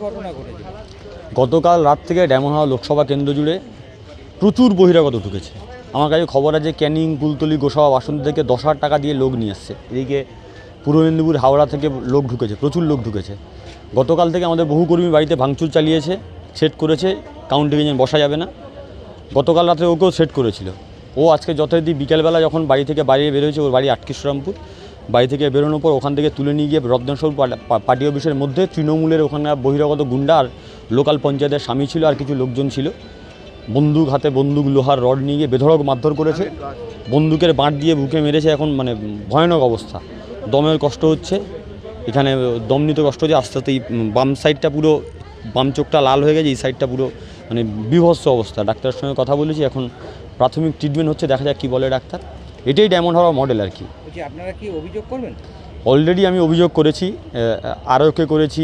ঘটনা ঘটেছে? গতকাল রাত থেকে ডায়মন্ড হারবার লোকসভা কেন্দ্র জুড়ে প্রচুর বহিরাগত ঢুকেছে। আমার কাছে খবর আছে ক্যানিং, কুলতলি, গোসাবা, বাসন্তী থেকে 10,000 টাকা দিয়ে লোক নিয়ে আসছে। এদিকে পূর্ব মেদিনীপুর, হাওড়া থেকে লোক ঢুকেছে, প্রচুর লোক ঢুকেছে। গতকাল থেকে আমাদের বহু কর্মী বাড়িতে ভাঙচুর চালিয়েছে, সেট করেছে, কাউন্টিং এজেন্ট বসা যাবে না। গতকাল রাতে ওকেও সেট করেছিল। ও আজকে যথারীতি বিকেলবেলা যখন বাড়ি থেকে বাইরে বেরোয়েছে, ওর বাড়ি আটকিশরামপুর, বাড়ি থেকে বেরোনোর পর ওখান থেকে তুলে নিয়ে গিয়ে রত্নেশ্বর পার্টি অফিসের মধ্যে তৃণমূলের ওখানে বহিরাগত গুন্ডা আর লোকাল পঞ্চায়েতের স্বামী ছিল আর কিছু লোকজন ছিল, বন্দুক হাতে, বন্দুক লোহার রড নিয়ে গিয়ে বেধড়ক মারধর করেছে, বন্দুকের বাঁট দিয়ে বুকে মেরেছে। এখন মানে ভয়ানক অবস্থা, দমের কষ্ট হচ্ছে, এখানে দম নিতে কষ্ট হচ্ছে। আস্তে আস্তে এই বাম সাইডটা পুরো, বাম চোখটা লাল হয়ে গেছে, এই সাইডটা পুরো মানে বিভৎস অবস্থা। ডাক্তারের সঙ্গে কথা বলেছি, এখন প্রাথমিক ট্রিটমেন্ট হচ্ছে, দেখা যাক কী বলে ডাক্তার। এটাই ডায়মন্ড হারবার মডেল আর কি। আপনারা কি অভিযোগ করবেন? অলরেডি আমি অভিযোগ করেছি, আরওকে করেছি,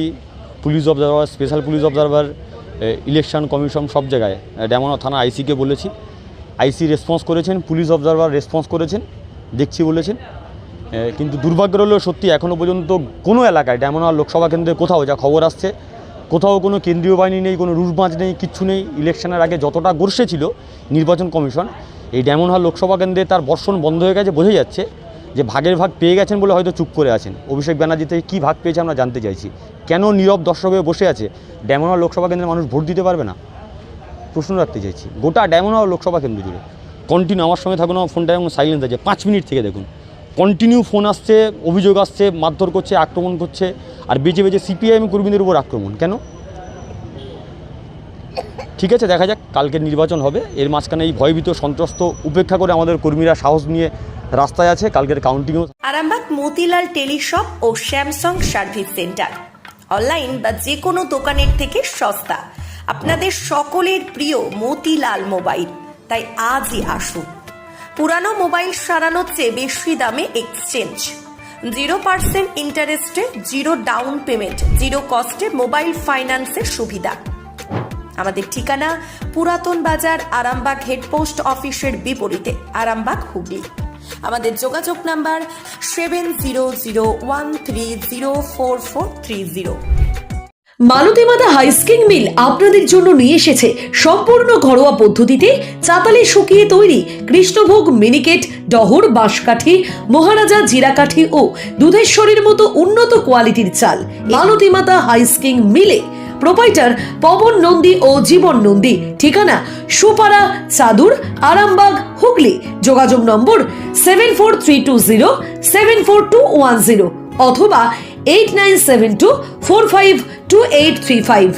police observer, special police observer, election commission, সব জায়গায় ডায়মন্ড থানা আইসিকে বলেছি। আইসি রেসপন্স করেছেন, পুলিশ অবজারভার রেসপন্স করেছেন, দেখছি বলেছেন। কিন্তু দুর্ভাগ্য হলেও সত্যি এখনও পর্যন্ত কোনো এলাকায় ডায়মন্ড হারবার লোকসভা কেন্দ্রে কোথাও যা খবর আসছে, কোথাও কোনো কেন্দ্রীয় বাহিনী নেই, কোনো রুটমাচ নেই, কিচ্ছু নেই। ইলেকশনের আগে যতটা গর্ষে ছিল নির্বাচন কমিশন, এই ডায়মন্ড হারবার লোকসভা কেন্দ্রে তার বর্ষণ বন্ধ হয়ে গেছে। বোঝা যাচ্ছে যে ভাগের ভাগ পেয়ে গেছেন বলে হয়তো চুপ করে আছেন। অভিষেক ব্যানার্জি থেকে কী ভাগ পেয়েছে আমরা জানতে চাইছি। কেন নীরব দর্শক হয়ে বসে আছে? ডায়মন্ড হারবার লোকসভা কেন্দ্রে মানুষ ভোট দিতে পারবে না? প্রশ্ন রাখতে চাইছি। গোটা ডায়মন্ড হারবার লোকসভা কেন্দ্র জুড়ে কন্টিনিউ, আমার সঙ্গে থাকুন, আমার ফোনটা এখন সাইলেন্ট আছে, 5 মিনিট থেকে দেখুন কন্টিনিউ ফোন আসছে, অভিযোগ আসছে, মারধর করছে, আক্রমণ করছে, আর বেঁচে বেঁচে সিপিআইএম কর্মীদের উপর আক্রমণ। কেন? ঠিক আছে, দেখা যাক, কালকের নির্বাচন হবে, এর মাঝখানে এই ভয়ভীত সন্ত্রস্ত উপেক্ষা করে আমাদের কর্মীরা সাহস নিয়ে রাস্তায় আছে। কালকের কাউন্টিংও। আরামবাগ মতিলাল টেলিশপ ও স্যামসাং সার্ভিস সেন্টার, অনলাইন বা যে কোনো দোকানের থেকে সস্তা, আপনাদের সকলের প্রিয় মতিলাল মোবাইল। তাই আজই আসুন। পুরানো মোবাইল সারানোর চেয়ে বেশি দামে এক্সচেঞ্জ, 0% ইন্টারেস্টে, 0 ডাউন পেমেন্ট, 0 কস্টে মোবাইল ফাইন্যান্সের সুবিধা। আমাদের ঠিকানা পুরাতন বাজার, আরামবাগ হেডপোস্ট অফিসের বিপরীতে, আরামবাগ, হুগলি। আমাদের যোগাযোগ নাম্বার 7001304430। মালতীমাতা হাইস্কিং মিল আপনাদের জন্য নিয়ে এসেছে সম্পূর্ণ ঘরোয়া পদ্ধতিতে চাতালে শুকিয়ে তৈরি কৃষ্ণভোগ, মিনিকেট, ডহর, বাঁশকাঠি, মহারাজা, জিরাকাঠি ও দুধেশ্বরীর মতো উন্নত কোয়ালিটির চাল। মালতীমাতা হাইস্কিং মিলে প্রোপাইটার পবন নন্দী ও জীবন নন্দী। ঠিকানা সুপারা, চাদুর, আরামবাগ, হুগলি। যোগাযোগ নম্বর 7432074210 অথবা 8972452835।